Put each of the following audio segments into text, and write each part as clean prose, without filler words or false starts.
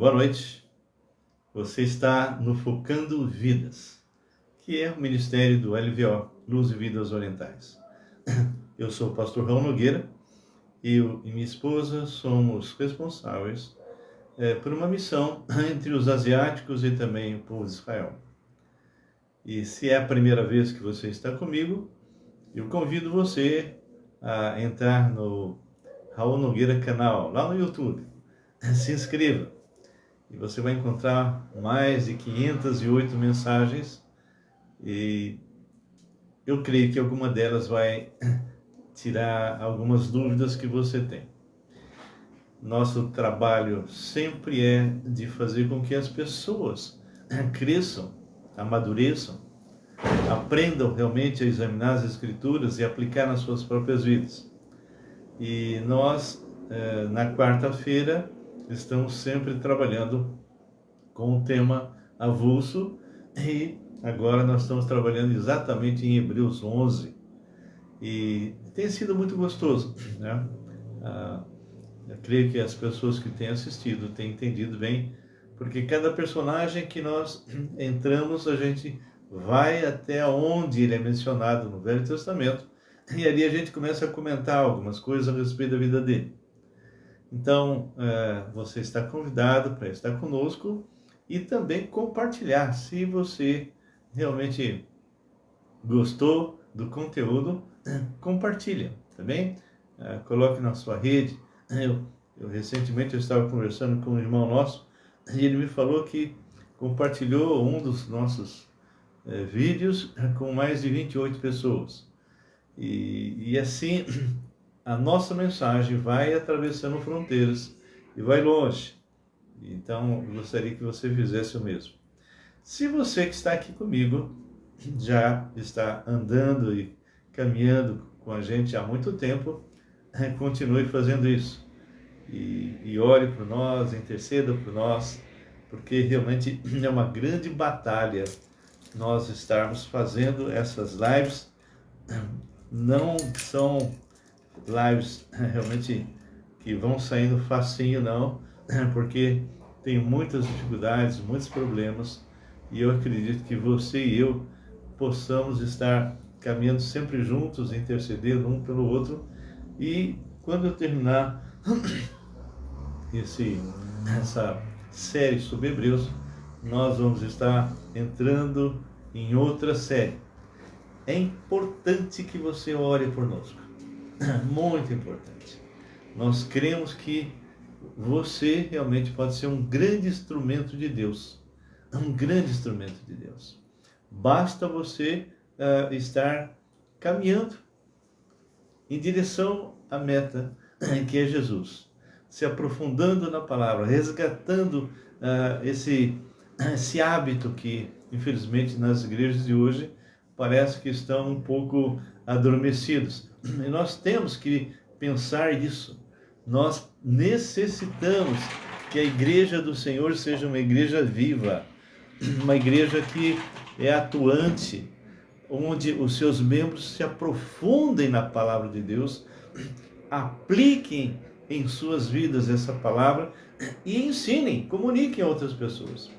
Boa noite. Você está no Focando Vidas, que é o ministério do LVO, Luz e Vidas Orientais. Eu sou o pastor Raul Nogueira, eu e minha esposa somos responsáveis por uma missão entre os asiáticos e também o povo de Israel. E se é a primeira vez que você está comigo, eu convido você a entrar no Raul Nogueira canal, lá no YouTube. Se inscreva e você vai encontrar mais de 508 mensagens e eu creio que alguma delas vai tirar algumas dúvidas que você tem. Nosso trabalho sempre é de fazer com que as pessoas cresçam, amadureçam, aprendam realmente a examinar as Escrituras e aplicar nas suas próprias vidas. E nós, na quarta-feira, estamos sempre trabalhando com o tema avulso e agora nós estamos trabalhando exatamente em Hebreus 11 e tem sido muito gostoso, né? Eu creio que as pessoas que têm assistido têm entendido bem, porque cada personagem que nós entramos, a gente vai até onde ele é mencionado no Velho Testamento, e ali a gente começa a comentar algumas coisas a respeito da vida dele. Então, você está convidado para estar conosco e também compartilhar, se você realmente gostou do conteúdo, compartilha, tá bem? Coloque na sua rede. Recentemente eu estava conversando com um irmão nosso e ele me falou que compartilhou um dos nossos vídeos com mais de 28 pessoas. E assim, a nossa mensagem vai atravessando fronteiras e vai longe. Então, eu gostaria que você fizesse o mesmo. Se você que está aqui comigo já está andando e caminhando com a gente há muito tempo, continue fazendo isso. E ore por nós, interceda por nós, porque realmente é uma grande batalha nós estarmos fazendo essas lives. Não são lives realmente que vão saindo facinho, não, porque tem muitas dificuldades, muitos problemas, e eu acredito que você e eu possamos estar caminhando sempre juntos, intercedendo um pelo outro, e quando eu terminar essa série sobre Hebreus, nós vamos estar entrando em outra série. É importante que você ore conosco, muito importante. Nós cremos que você realmente pode ser um grande instrumento de Deus, um grande instrumento de Deus. Basta você estar caminhando em direção à meta, que é Jesus, se aprofundando na palavra, resgatando esse hábito que, infelizmente, nas igrejas de hoje parece que estão um pouco adormecidos. E nós temos que pensar nisso. Nós necessitamos que a igreja do Senhor seja uma igreja viva, uma igreja que é atuante, onde os seus membros se aprofundem na palavra de Deus, apliquem em suas vidas essa palavra e ensinem, comuniquem a outras pessoas.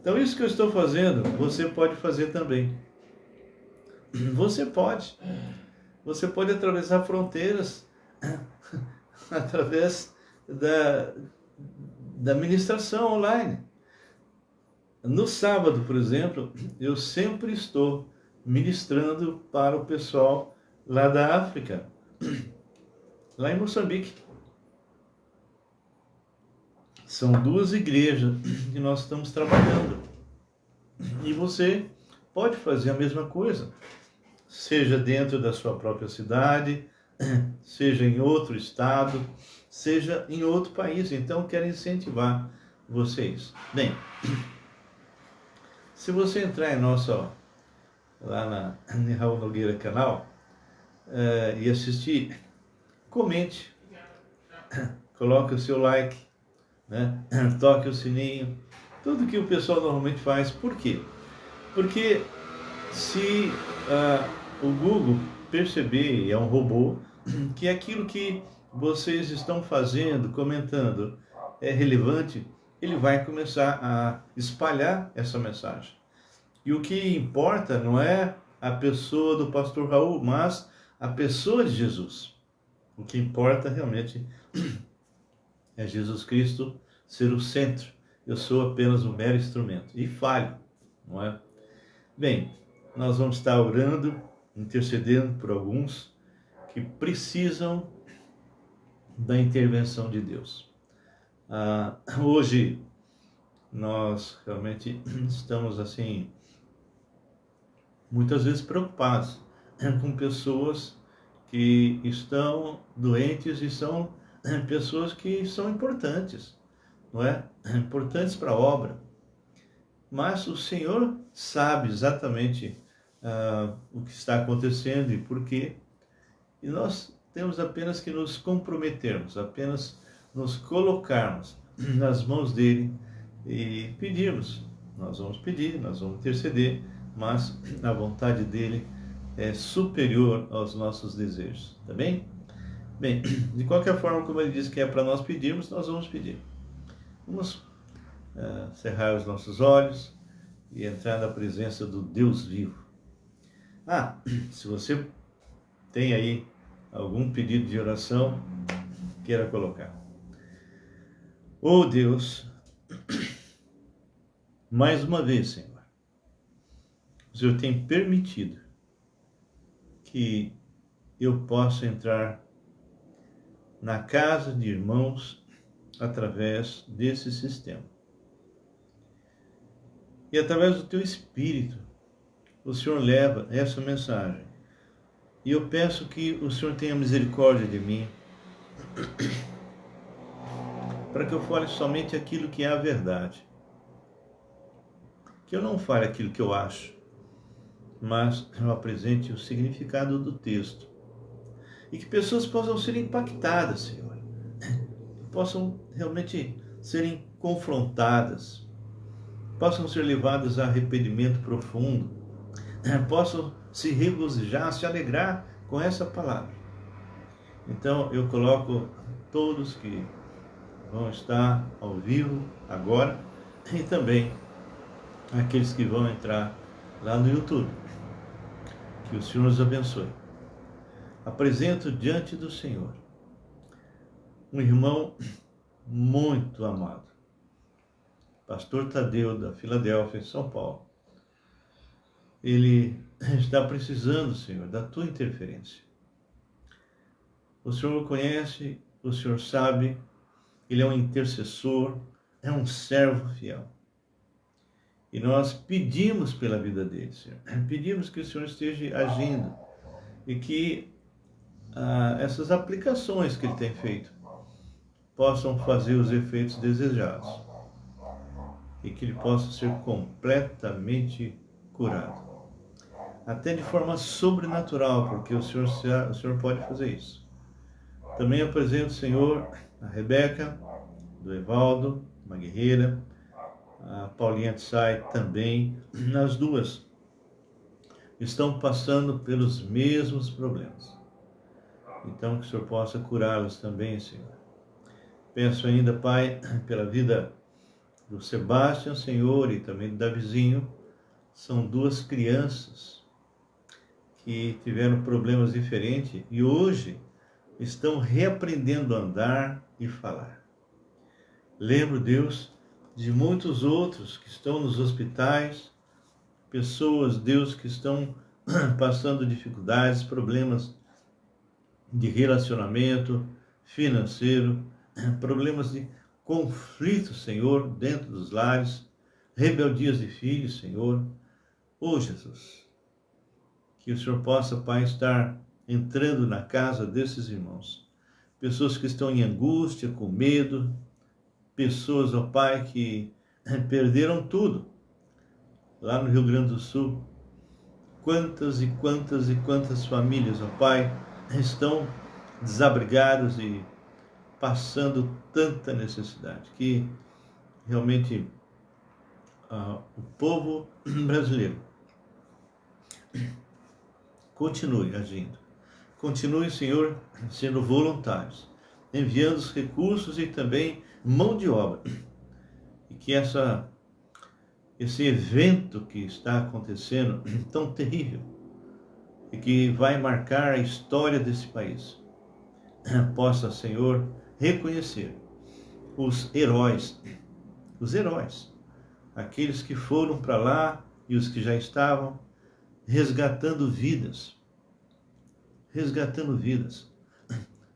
Então, isso que eu estou fazendo, você pode fazer também. Você pode atravessar fronteiras através da ministração online. No sábado, por exemplo, eu sempre estou ministrando para o pessoal lá da África, lá em Moçambique. São 2 igrejas que nós estamos trabalhando. E você pode fazer a mesma coisa, seja dentro da sua própria cidade, seja em outro estado, seja em outro país. Então, quero incentivar vocês. Bem, se você entrar em lá na Raul Nogueira canal e assistir, comente, coloque o seu like, né? Toque o sininho, tudo que o pessoal normalmente faz. Por quê? Porque se o Google perceber, é um robô, que aquilo que vocês estão fazendo, comentando, é relevante, ele vai começar a espalhar essa mensagem. E o que importa não é a pessoa do pastor Raul, mas a pessoa de Jesus. O que importa realmente é Jesus Cristo ser o centro. Eu sou apenas um mero instrumento. E falho, não é? Bem, nós vamos estar orando, intercedendo por alguns que precisam da intervenção de Deus. Hoje nós realmente estamos assim, muitas vezes preocupados com pessoas que estão doentes e são pessoas que são importantes, não é? Importantes para a obra. Mas o Senhor sabe exatamente o que está acontecendo e por quê. E nós temos apenas que nos comprometermos, apenas nos colocarmos nas mãos dele e pedirmos. Nós vamos pedir, nós vamos interceder, mas a vontade dele é superior aos nossos desejos, tá bem? Bem, de qualquer forma, como ele disse que é para nós pedirmos, nós vamos pedir. Vamos cerrar os nossos olhos e entrar na presença do Deus vivo. Se você tem aí algum pedido de oração, queira colocar. Oh Deus, mais uma vez, Senhor, o Senhor tem permitido que eu possa entrar na casa de irmãos através desse sistema. E através do teu Espírito, o Senhor leva essa mensagem. E eu peço que o Senhor tenha misericórdia de mim, para que eu fale somente aquilo que é a verdade. Que eu não fale aquilo que eu acho, mas eu apresente o significado do texto. E que pessoas possam ser impactadas, Senhor. Possam realmente serem confrontadas. Possam ser levadas a arrependimento profundo. Possam se regozijar, se alegrar com essa palavra. Então eu coloco todos que vão estar ao vivo agora e também aqueles que vão entrar lá no YouTube. Que o Senhor os abençoe. Apresento diante do Senhor um irmão muito amado, pastor Tadeu, da Filadélfia, São Paulo. Ele está precisando, Senhor, da tua interferência. O Senhor o conhece, o Senhor sabe, ele é um intercessor, é um servo fiel. E nós pedimos pela vida dele, Senhor. Pedimos que o Senhor esteja agindo e que essas aplicações que ele tem feito possam fazer os efeitos desejados e que ele possa ser completamente curado. Até de forma sobrenatural, porque o Senhor pode fazer isso. Também apresento, Senhor, a Rebeca, do Evaldo, uma guerreira, a Paulinha Tsai também. As duas estão passando pelos mesmos problemas. Então, que o Senhor possa curá-las também, Senhor. Peço ainda, Pai, pela vida do Sebastião, Senhor, e também do Davizinho. São duas crianças que tiveram problemas diferentes e hoje estão reaprendendo a andar e falar. Lembro, Deus, de muitos outros que estão nos hospitais, pessoas, Deus, que estão passando dificuldades, problemas de relacionamento financeiro, problemas de conflito, Senhor, dentro dos lares, rebeldias de filhos, Senhor. Oh, Jesus, que o Senhor possa, Pai, estar entrando na casa desses irmãos. Pessoas que estão em angústia, com medo, pessoas, ó Pai, que perderam tudo. Lá no Rio Grande do Sul, quantas e quantas e quantas famílias, ó Pai, estão desabrigadas e passando tanta necessidade, que realmente o povo brasileiro continue agindo. Continue, Senhor, sendo voluntários, enviando os recursos e também mão de obra e que esse evento que está acontecendo, tão terrível, e que vai marcar a história desse país, possa, Senhor, reconhecer os heróis, aqueles que foram para lá e os que já estavam resgatando vidas,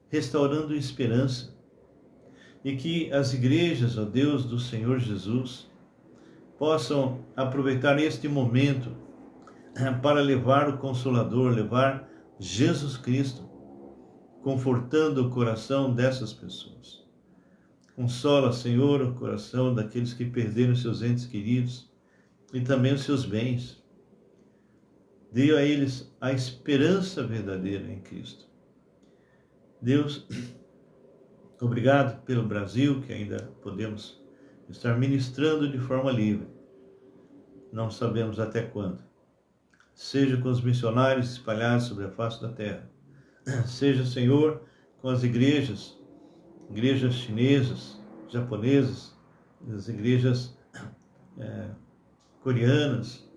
restaurando esperança, e que as igrejas, ó Deus do Senhor Jesus, possam aproveitar este momento para levar o Consolador, levar Jesus Cristo, confortando o coração dessas pessoas. Consola, Senhor, o coração daqueles que perderam seus entes queridos e também os seus bens. Dê a eles a esperança verdadeira em Cristo. Deus, obrigado pelo Brasil, que ainda podemos estar ministrando de forma livre. Não sabemos até quando. Seja com os missionários espalhados sobre a face da terra. Seja, Senhor, com as igrejas chinesas, japonesas, as igrejas coreanas,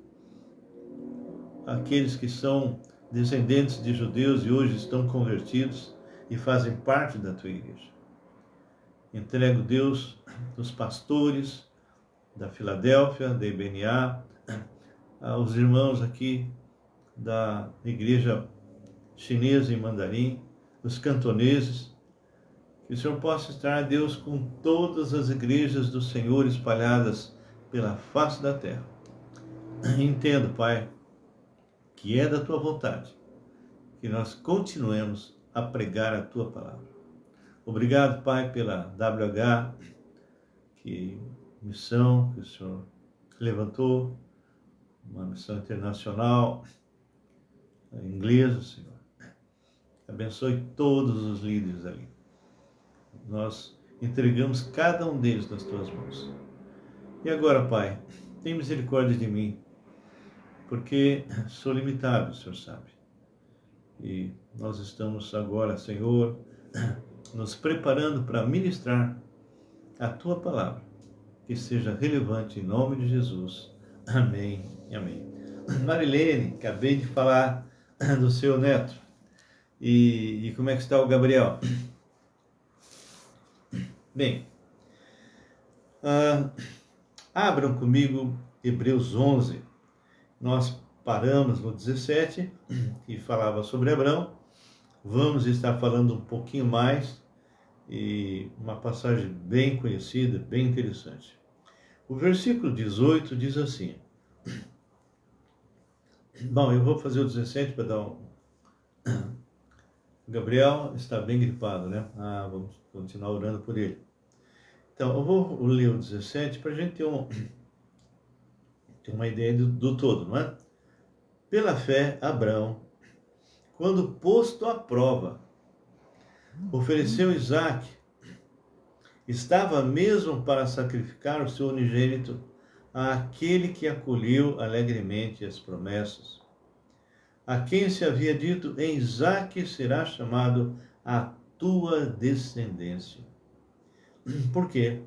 aqueles que são descendentes de judeus e hoje estão convertidos e fazem parte da tua igreja. Entrego, Deus, os pastores da Filadélfia, da IBNA, aos irmãos aqui da igreja chinesa em Mandarim, os cantoneses, que o Senhor possa estar, Deus, com todas as igrejas do Senhor espalhadas pela face da terra. Entendo, Pai, que é da tua vontade que nós continuemos a pregar a tua palavra. Obrigado, Pai, pela WH, que missão que o Senhor levantou, uma missão internacional, inglesa, Senhor. Abençoe todos os líderes ali. Nós entregamos cada um deles nas tuas mãos. E agora, Pai, tem misericórdia de mim, porque sou limitado, o Senhor sabe. E nós estamos agora, Senhor, nos preparando para ministrar a tua palavra, que seja relevante em nome de Jesus. Amém e amém. Marilene, acabei de falar do seu neto. E como é que está o Gabriel? Bem, abram comigo Hebreus 11. Nós paramos no 17, que falava sobre Abrão. Vamos estar falando um pouquinho mais, e uma passagem bem conhecida, bem interessante. O versículo 18 diz assim. Bom, eu vou fazer o 17 para dar um... O Gabriel está bem gripado, né? Vamos continuar orando por ele. Então, eu vou ler o 17 para a gente ter uma ideia do todo, não é? Pela fé, Abrão, quando posto à prova, ofereceu Isaque, estava mesmo para sacrificar o seu unigênito àquele que acolheu alegremente as promessas, a quem se havia dito, em Isaque será chamado a tua descendência. Por quê?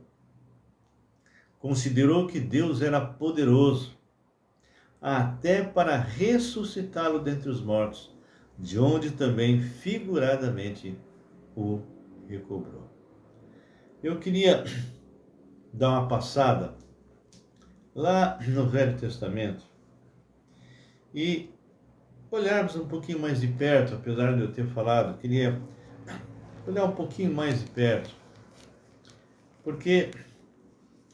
Considerou que Deus era poderoso até para ressuscitá-lo dentre os mortos, de onde também figuradamente o recobrou. Eu queria dar uma passada lá no Velho Testamento e olharmos um pouquinho mais de perto, apesar de eu ter falado, queria olhar um pouquinho mais de perto, porque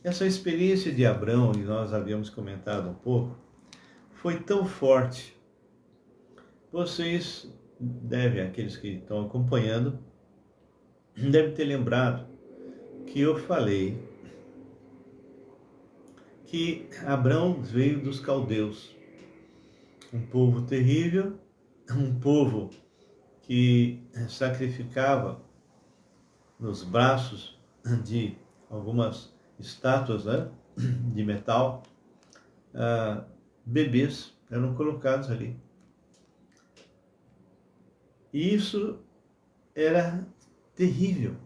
essa experiência de Abrão, e nós havíamos comentado um pouco, foi tão forte. Vocês devem, aqueles que estão acompanhando, devem ter lembrado que eu falei que Abrão veio dos caldeus, um povo terrível, um povo que sacrificava nos braços de algumas estátuas, né, de metal, bebês eram colocados ali. E isso era terrível,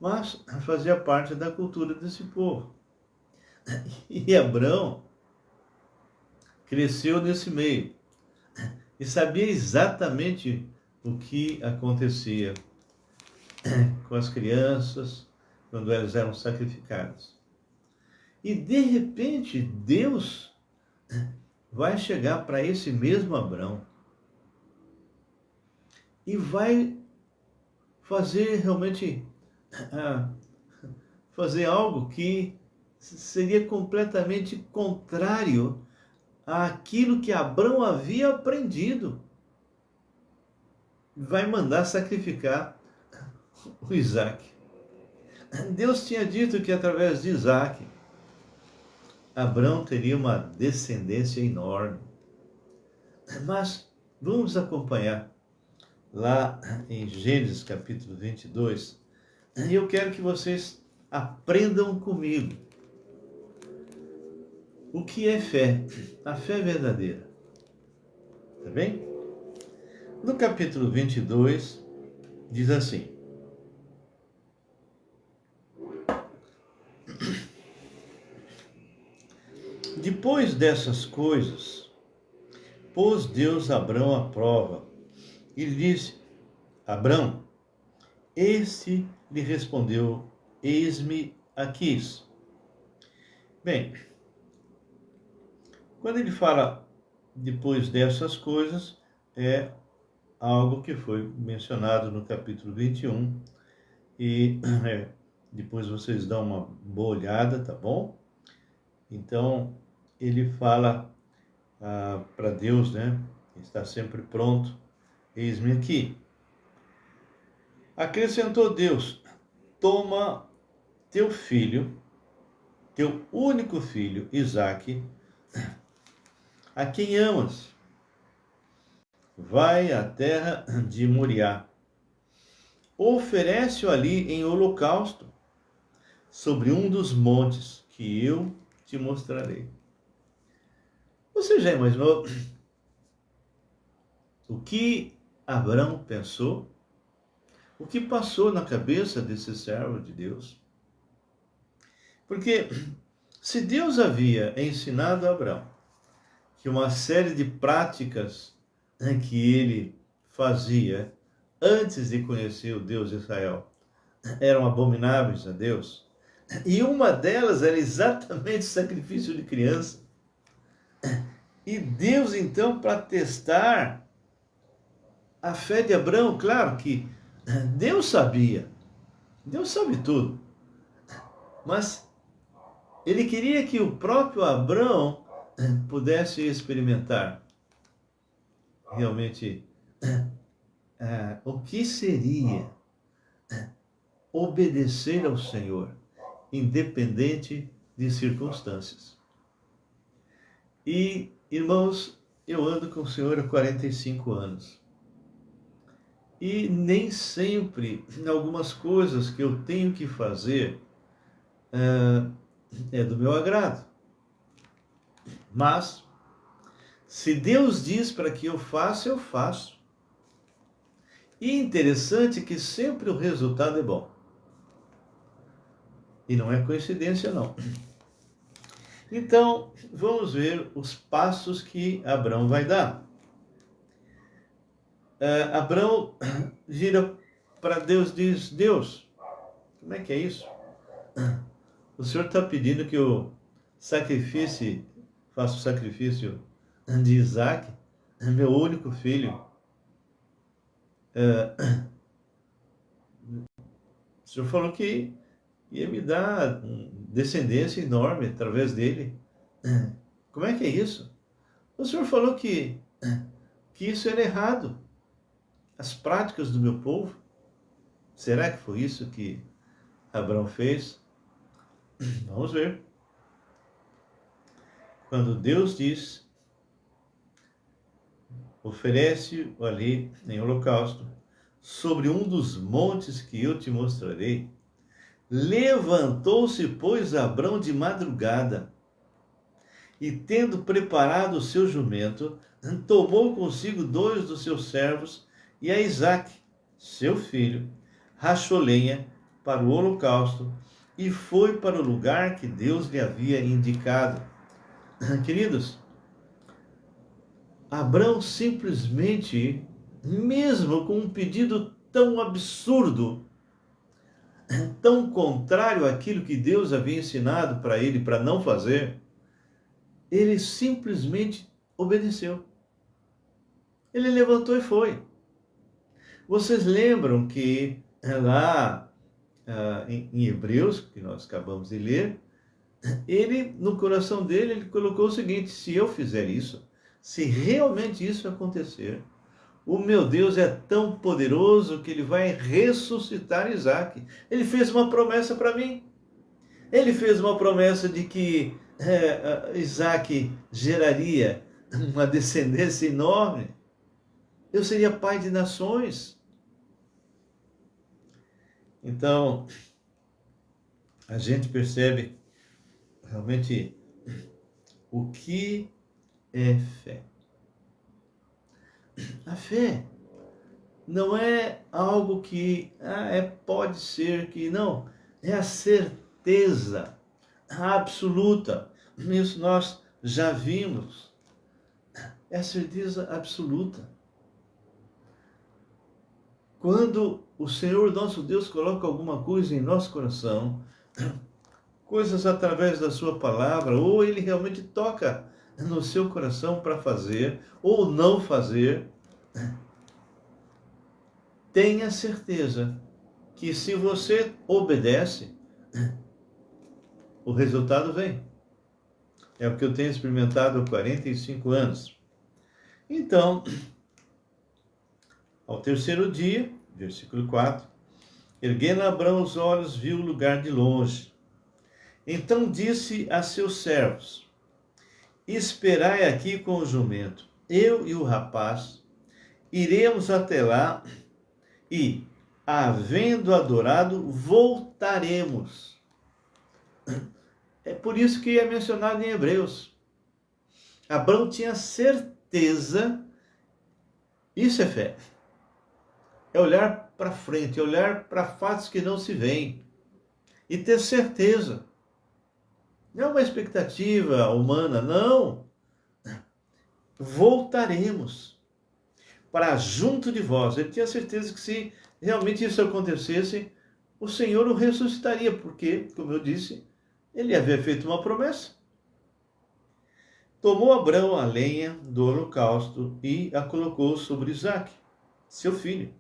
mas fazia parte da cultura desse povo. E Abrão cresceu nesse meio e sabia exatamente o que acontecia com as crianças quando elas eram sacrificadas. E de repente Deus vai chegar para esse mesmo Abrão e vai fazer realmente fazer algo que seria completamente contrário àquilo que Abrão havia aprendido. Vai mandar sacrificar o Isaac. Deus tinha dito que através de Isaac, Abrão teria uma descendência enorme. Mas vamos acompanhar lá em Gênesis capítulo 22, e eu quero que vocês aprendam comigo o que é fé, a fé verdadeira. Tá bem? No capítulo 22, diz assim: depois dessas coisas, pôs Deus Abrão à prova e lhe disse: Abrão, este lhe respondeu: eis-me aqui. Bem, quando ele fala depois dessas coisas, é algo que foi mencionado no capítulo 21, e depois vocês dão uma boa olhada, tá bom? Então, ele fala para Deus, né? Está sempre pronto, eis-me aqui. Acrescentou Deus: toma teu filho, teu único filho, Isaque, a quem amas, vai à terra de Moriá, oferece-o ali em holocausto, sobre um dos montes que eu te mostrarei. Você já imaginou o que Abrão pensou? O que passou na cabeça desse servo de Deus? Porque se Deus havia ensinado a Abrão que uma série de práticas que ele fazia antes de conhecer o Deus de Israel eram abomináveis a Deus, e uma delas era exatamente o sacrifício de criança, e Deus então, para testar a fé de Abrão, claro que Deus sabia, Deus sabe tudo, mas ele queria que o próprio Abrão pudesse experimentar realmente o que seria obedecer ao Senhor, independente de circunstâncias. E, irmãos, eu ando com o Senhor há 45 anos. E nem sempre, em algumas coisas que eu tenho que fazer, é do meu agrado. Mas, se Deus diz para que eu faça, eu faço. E interessante que sempre o resultado é bom. E não é coincidência, não. Então, vamos ver os passos que Abrão vai dar. Abrão vira para Deus e diz: Deus, como é que é isso? O Senhor está pedindo que eu faça o sacrifício de Isaac, meu único filho. O Senhor falou que ia me dar descendência enorme através dele. Como é que é isso? O Senhor falou que isso era errado. As práticas do meu povo. Será que foi isso que Abrão fez? Vamos ver. Quando Deus diz: oferece-o ali em holocausto, sobre um dos montes que eu te mostrarei, levantou-se, pois, Abrão de madrugada, e tendo preparado o seu jumento, tomou consigo 2 dos seus servos e a Isaque, seu filho, rachou lenha para o holocausto e foi para o lugar que Deus lhe havia indicado. Queridos, Abraão simplesmente, mesmo com um pedido tão absurdo, tão contrário àquilo que Deus havia ensinado para ele para não fazer, ele simplesmente obedeceu. Ele levantou e foi. Vocês lembram que lá em Hebreus, que nós acabamos de ler, ele, no coração dele, ele colocou o seguinte: se eu fizer isso, se realmente isso acontecer, o meu Deus é tão poderoso que ele vai ressuscitar Isaac. Ele fez uma promessa para mim. Ele fez uma promessa de que Isaac geraria uma descendência enorme. Eu seria pai de nações. Então, a gente percebe realmente o que é fé. A fé não é algo que pode ser que não, é a certeza absoluta. Isso nós já vimos. É a certeza absoluta. Quando o Senhor nosso Deus coloca alguma coisa em nosso coração, coisas através da sua palavra, ou ele realmente toca no seu coração para fazer ou não fazer, tenha certeza que se você obedece, o resultado vem. É o que eu tenho experimentado há 45 anos. Então, ao terceiro dia, versículo 4, erguendo Abraão os olhos, viu o lugar de longe. Então disse a seus servos: esperai aqui com o jumento, eu e o rapaz iremos até lá e, havendo adorado, voltaremos. É por isso que é mencionado em Hebreus. Abraão tinha certeza, isso é fé. É olhar para frente, é olhar para fatos que não se veem e ter certeza. Não é uma expectativa humana, não. Voltaremos para junto de vós. Ele tinha certeza que se realmente isso acontecesse, o Senhor o ressuscitaria, porque, como eu disse, ele havia feito uma promessa. Tomou Abraão a lenha do holocausto e a colocou sobre Isaque, seu filho.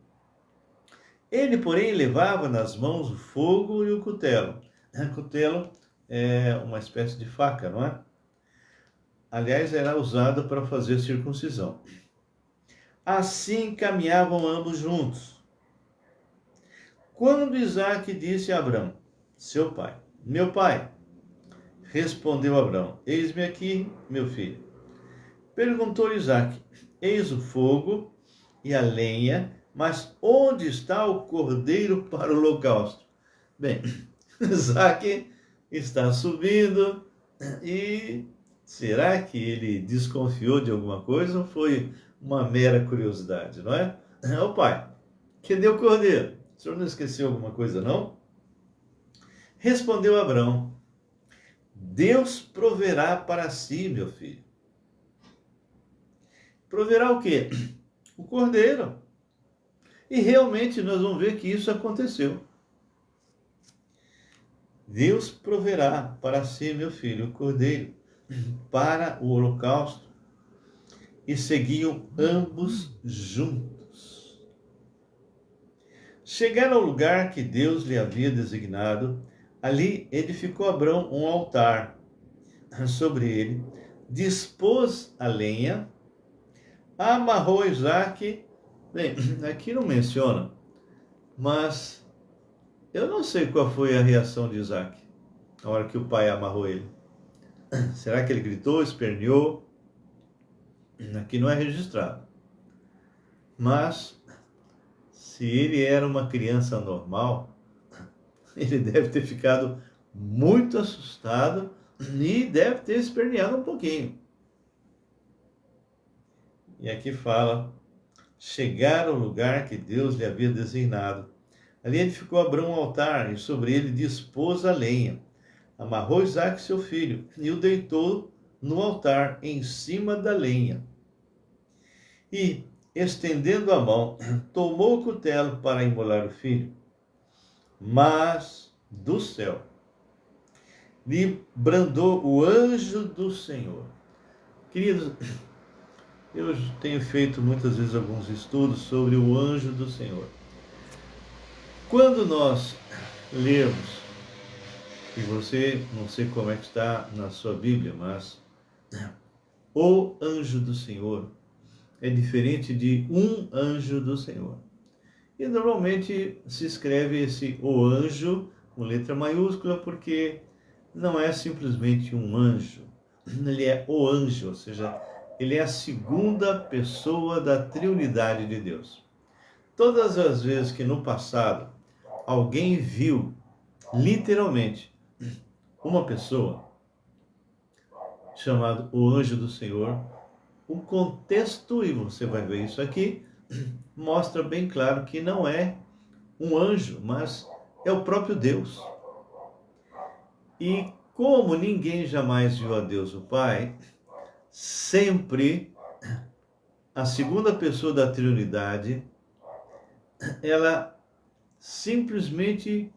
Ele, porém, levava nas mãos o fogo e o cutelo. O cutelo é uma espécie de faca, não é? Aliás, era usado para fazer circuncisão. Assim caminhavam ambos juntos. Quando Isaque disse a Abraão, seu pai: meu pai, respondeu Abraão: eis-me aqui, meu filho. Perguntou-lhe Isaque: eis o fogo e a lenha, mas onde está o cordeiro para o holocausto? Bem, Isaque está subindo e será que ele desconfiou de alguma coisa ou foi uma mera curiosidade, não é? Ô pai, cadê o cordeiro? O senhor não esqueceu alguma coisa, não? Respondeu Abraão: Deus proverá para si, meu filho. Proverá o quê? O cordeiro. E realmente nós vamos ver que isso aconteceu. Deus proverá para si, meu filho, o cordeiro, para o holocausto. E seguiam ambos juntos. Chegaram ao lugar que Deus lhe havia designado. Ali edificou Abraão um altar. Sobre ele dispôs a lenha, amarrou Isaque. Bem, aqui não menciona, mas eu não sei qual foi a reação de Isaque na hora que o pai amarrou ele. Será que ele gritou, esperneou? Aqui não é registrado. Mas, se ele era uma criança normal, ele deve ter ficado muito assustado e deve ter esperneado um pouquinho. E aqui fala: chegar ao lugar que Deus lhe havia designado. Ali edificou Abrão um altar e sobre ele dispôs a lenha. Amarrou Isaque, seu filho, e o deitou no altar, em cima da lenha. E, estendendo a mão, tomou o cutelo para imolar o filho. Mas do céu lhe brandou o anjo do Senhor. Queridos, eu tenho feito muitas vezes alguns estudos sobre o anjo do Senhor. Quando nós lermos, e você, não sei como é que está na sua Bíblia, mas o anjo do Senhor é diferente de um anjo do Senhor. E normalmente se escreve esse o anjo com letra maiúscula porque não é simplesmente um anjo. Ele é o anjo, ou seja, ele é a segunda pessoa da Trindade de Deus. Todas as vezes que no passado alguém viu, literalmente, uma pessoa chamada o anjo do Senhor, o contexto, e você vai ver isso aqui, mostra bem claro que não é um anjo, mas é o próprio Deus. E como ninguém jamais viu a Deus o Pai, sempre a segunda pessoa da Trindade, ela simplesmente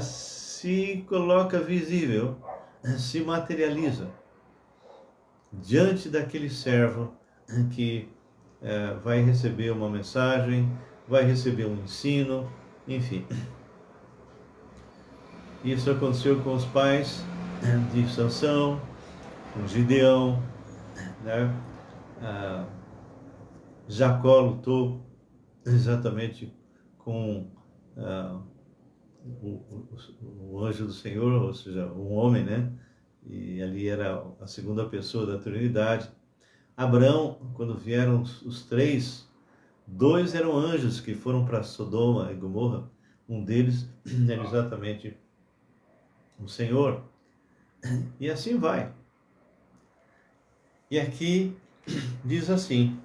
se coloca visível, se materializa diante daquele servo que vai receber uma mensagem, vai receber um ensino, enfim. Isso aconteceu com os pais de Sansão, com Gideão, né? Jacó lutou exatamente com o anjo do Senhor, ou seja, um homem, né? E ali era a segunda pessoa da Trindade. Abraão, quando vieram os três, dois eram anjos que foram para Sodoma e Gomorra. Um deles era exatamente o Senhor. E assim vai. E aqui diz assim: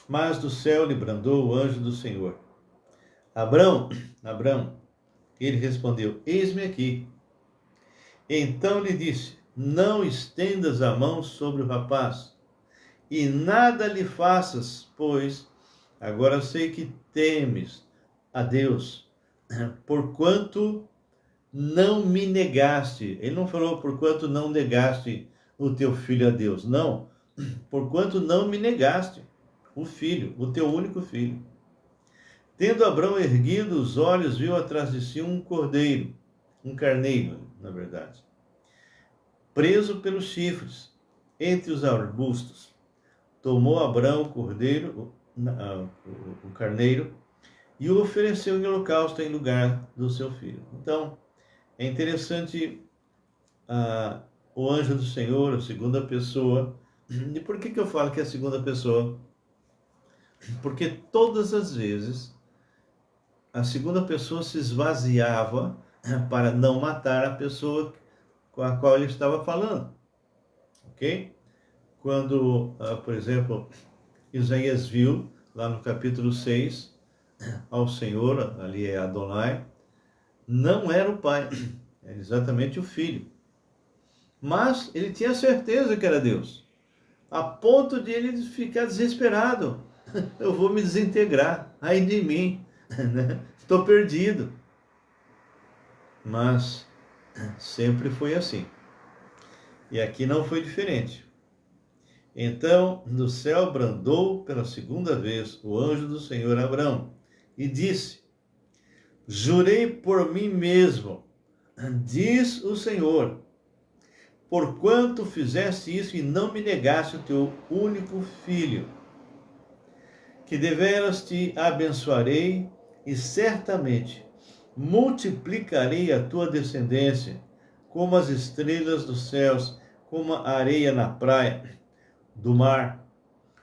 mas do céu lhe brandou o anjo do Senhor. Abrão, Abrão, ele respondeu: eis-me aqui. Então lhe disse: não estendas a mão sobre o rapaz, e nada lhe faças, pois agora sei que temes a Deus, porquanto não me negaste. Ele não falou porquanto não negaste o teu filho a Deus. Não, porquanto não me negaste o filho, o teu único filho. Tendo Abrão erguido os olhos, viu atrás de si um cordeiro, um carneiro, na verdade, preso pelos chifres, entre os arbustos. Tomou Abrão o cordeiro, o carneiro, e o ofereceu em holocausto em lugar do seu filho. Então, é interessante o anjo do Senhor, a segunda pessoa. E por que eu falo que é a segunda pessoa? Porque todas as vezes a segunda pessoa se esvaziava para não matar a pessoa com a qual ele estava falando. Ok? Quando, por exemplo, Isaías viu, lá no capítulo 6, ao Senhor, ali é Adonai, não era o pai, era exatamente o filho. Mas ele tinha certeza que era Deus, a ponto de ele ficar desesperado. Eu vou me desintegrar, ai de mim, né? Estou perdido. Mas sempre foi assim. E aqui não foi diferente. Então, no céu brandou pela segunda vez o anjo do Senhor Abrão e disse: jurei por mim mesmo, diz o Senhor, porquanto fizeste isso e não me negaste o teu único filho, que deveras te abençoarei e certamente multiplicarei a tua descendência como as estrelas dos céus, como a areia na praia do mar.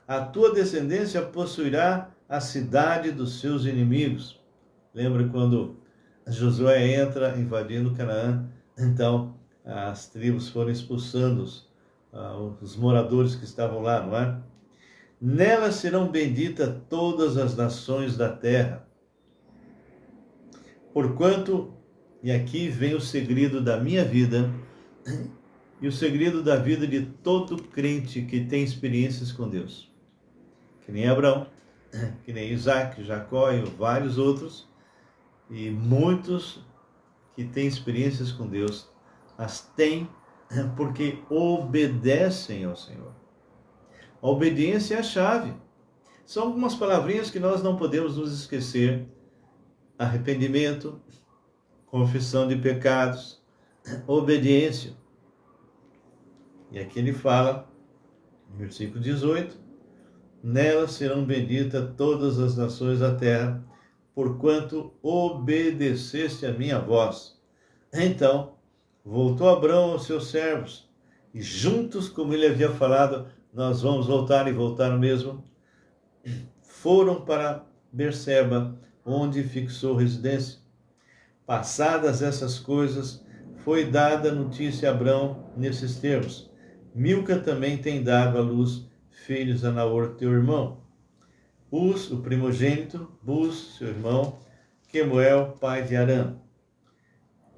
A tua descendência possuirá a cidade dos seus inimigos. Lembra quando Josué entra invadindo Canaã? Então, as tribos foram expulsando os moradores que estavam lá, não é? Nela serão benditas todas as nações da terra. Porquanto, e aqui vem o segredo da minha vida, e o segredo da vida de todo crente que tem experiências com Deus. Que nem Abraão, que nem Isaac, Jacó e vários outros, e muitos que têm experiências com Deus, as têm porque obedecem ao Senhor. A obediência é a chave. São algumas palavrinhas que nós não podemos nos esquecer. Arrependimento, confissão de pecados, obediência. E aqui ele fala, no versículo 18, nela serão benditas todas as nações da terra, porquanto obedeceste a minha voz. Então, voltou Abrão aos seus servos, e juntos, como ele havia falado, nós vamos voltar, e voltaram mesmo, foram para Berseba, onde fixou residência. Passadas essas coisas, foi dada notícia a Abrão nesses termos: Milca também tem dado à luz filhos a Naor, teu irmão. Uz, o primogênito, Buz, seu irmão, Quemuel, pai de Arã,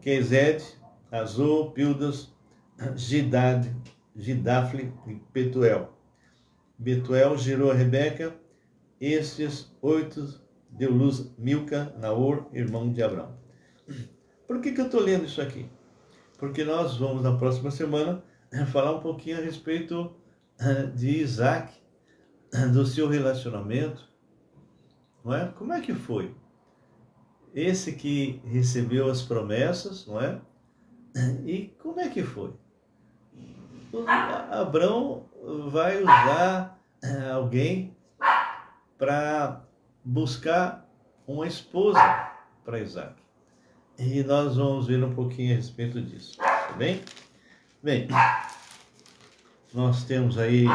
Quezed, Azô, Pildas, Gidafle e Betuel. Betuel gerou a Rebeca. Estes 8 deu luz Milca, Naor, irmão de Abrão. Por que eu estou lendo isso aqui? Porque nós vamos, na próxima semana, falar um pouquinho a respeito de Isaac, do seu relacionamento, não é? Como é que foi? Esse que recebeu as promessas, não é? E como é que foi? Abrão vai usar alguém para buscar uma esposa para Isaac. E nós vamos ver um pouquinho a respeito disso, tá bem? Bem, nós temos aí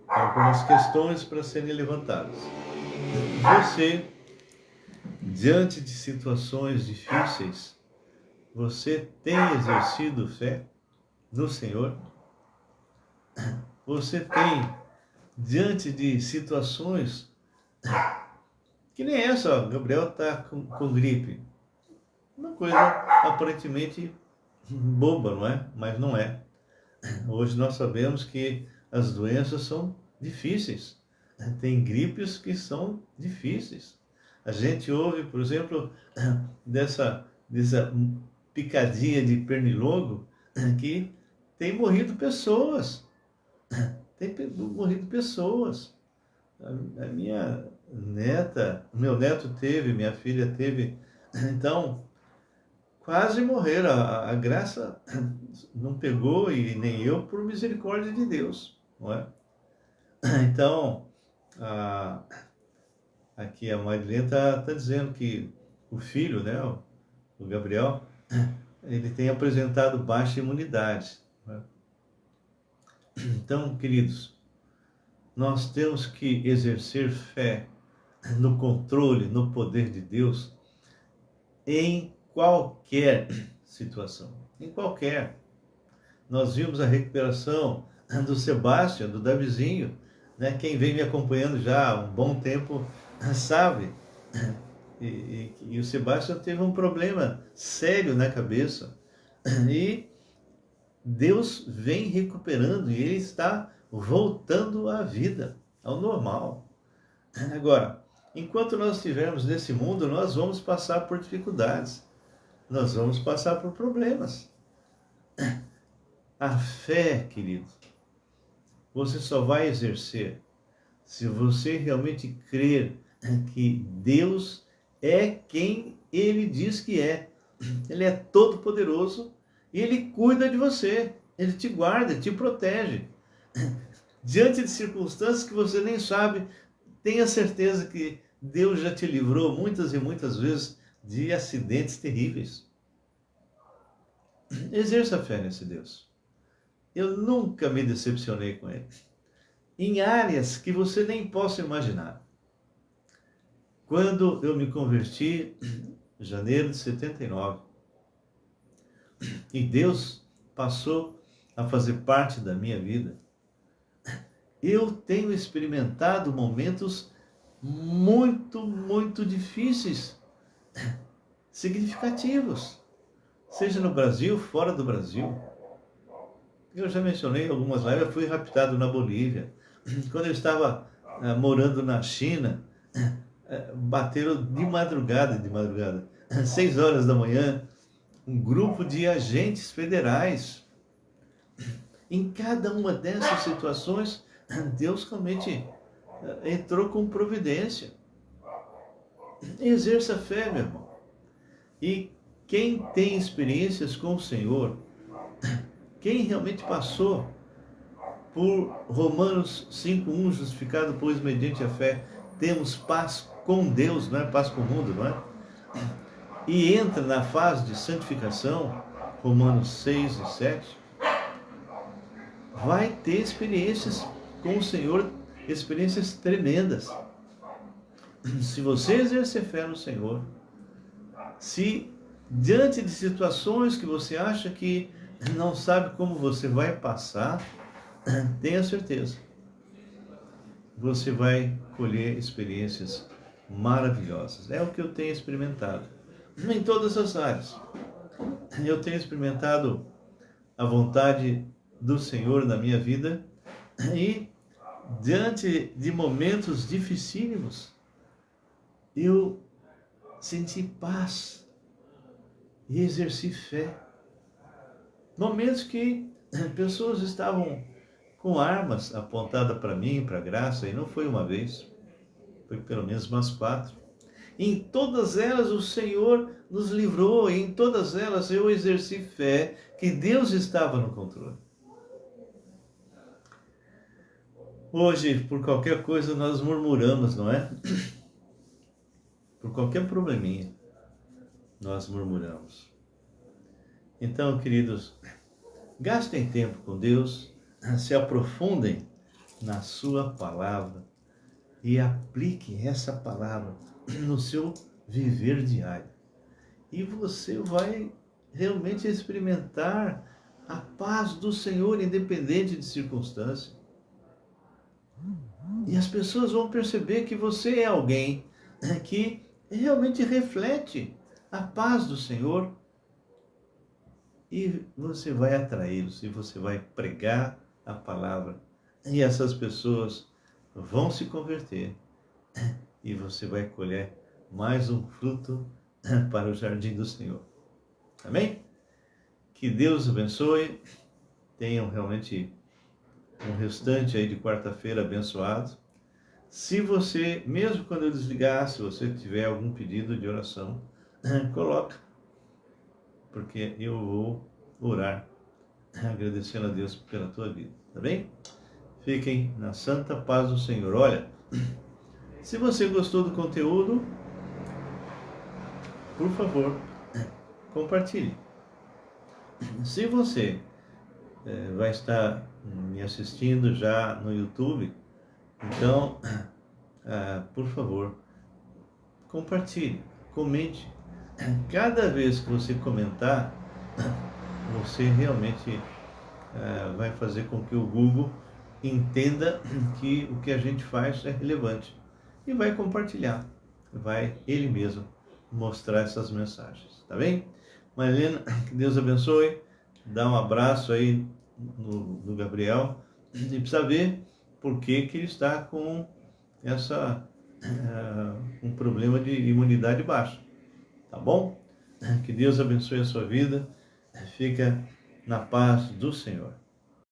algumas questões para serem levantadas. Você, diante de situações difíceis, você tem exercido fé no Senhor? Você tem, diante de situações que nem essa, ó, Gabriel está com gripe. Uma coisa aparentemente boba, não é? Mas não é. Hoje nós sabemos que as doenças são difíceis. Tem gripes que são difíceis. A gente ouve, por exemplo, dessa picadinha de pernilongo, que tem morrido pessoas. Tem morrido pessoas. A minha neta, meu neto teve, minha filha teve. Então, quase morreram. A Graça não pegou, e nem eu, por misericórdia de Deus, não é? Então, aqui a Marilene está dizendo que o filho, né, o Gabriel, ele tem apresentado baixa imunidade, não é? Então, queridos, nós temos que exercer fé no controle, no poder de Deus, em qualquer situação, em qualquer. Nós vimos a recuperação do Sebastião, do Davizinho, né? Quem vem me acompanhando já há um bom tempo sabe. E o Sebastião teve um problema sério na cabeça, e Deus vem recuperando, e ele está voltando à vida, ao normal. Agora, enquanto nós estivermos nesse mundo, nós vamos passar por dificuldades, nós vamos passar por problemas. A fé, querido, você só vai exercer se você realmente crer que Deus é quem Ele diz que é. Ele é todo poderoso e Ele cuida de você, Ele te guarda, te protege. Diante de circunstâncias que você nem sabe, tenha certeza que Deus já te livrou muitas e muitas vezes de acidentes terríveis. Exerça a fé nesse Deus. Eu nunca me decepcionei com Ele, em áreas que você nem possa imaginar. Quando eu me converti, em janeiro de 79, e Deus passou a fazer parte da minha vida, eu tenho experimentado momentos muito, muito difíceis, significativos, seja no Brasil, fora do Brasil. Eu já mencionei algumas lives, eu fui raptado na Bolívia. Quando eu estava morando na China, bateram de madrugada, 6 horas da manhã, um grupo de agentes federais. Em cada uma dessas situações, Deus realmente entrou com providência. Exerça a fé, meu irmão. E quem tem experiências com o Senhor, quem realmente passou por Romanos 5:1, justificado, pois, mediante a fé, temos paz com Deus, não é paz com o mundo, não é? E entra na fase de santificação, Romanos 6:7, vai ter experiências com o Senhor, experiências tremendas. Se você exercer fé no Senhor, se diante de situações que você acha que não sabe como você vai passar, tenha certeza, você vai colher experiências maravilhosas. É o que eu tenho experimentado em todas as áreas. Eu tenho experimentado a vontade do Senhor na minha vida e diante de momentos dificílimos, eu senti paz e exerci fé. Momentos que pessoas estavam com armas apontadas para mim, para a graça, e não foi uma vez, foi pelo menos umas 4. Em todas elas o Senhor nos livrou, e em todas elas eu exerci fé que Deus estava no controle. Hoje, por qualquer coisa, nós murmuramos, não é? Por qualquer probleminha, nós murmuramos. Então, queridos, gastem tempo com Deus, se aprofundem na sua palavra e apliquem essa palavra no seu viver diário. E você vai realmente experimentar a paz do Senhor, independente de circunstância. E as pessoas vão perceber que você é alguém que realmente reflete a paz do Senhor. E você vai atraí-los, e você vai pregar a palavra. E essas pessoas vão se converter. E você vai colher mais um fruto para o jardim do Senhor. Amém? Que Deus abençoe. Tenham realmente um restante aí de quarta-feira abençoado. Se você, mesmo quando eu desligar, se você tiver algum pedido de oração, coloca, porque eu vou orar agradecendo a Deus pela tua vida, tá bem? Fiquem na santa paz do Senhor. Olha, se você gostou do conteúdo, por favor, compartilhe. Se você vai estar me assistindo já no YouTube, então, por favor, compartilhe, comente. Cada vez que você comentar, você realmente vai fazer com que o Google entenda que o que a gente faz é relevante e vai compartilhar, vai ele mesmo mostrar essas mensagens, tá bem? Marilena, que Deus abençoe, dá um abraço aí no Gabriel e precisa ver por que ele está com um problema de imunidade baixa, tá bom? Que Deus abençoe a sua vida, fica na paz do Senhor.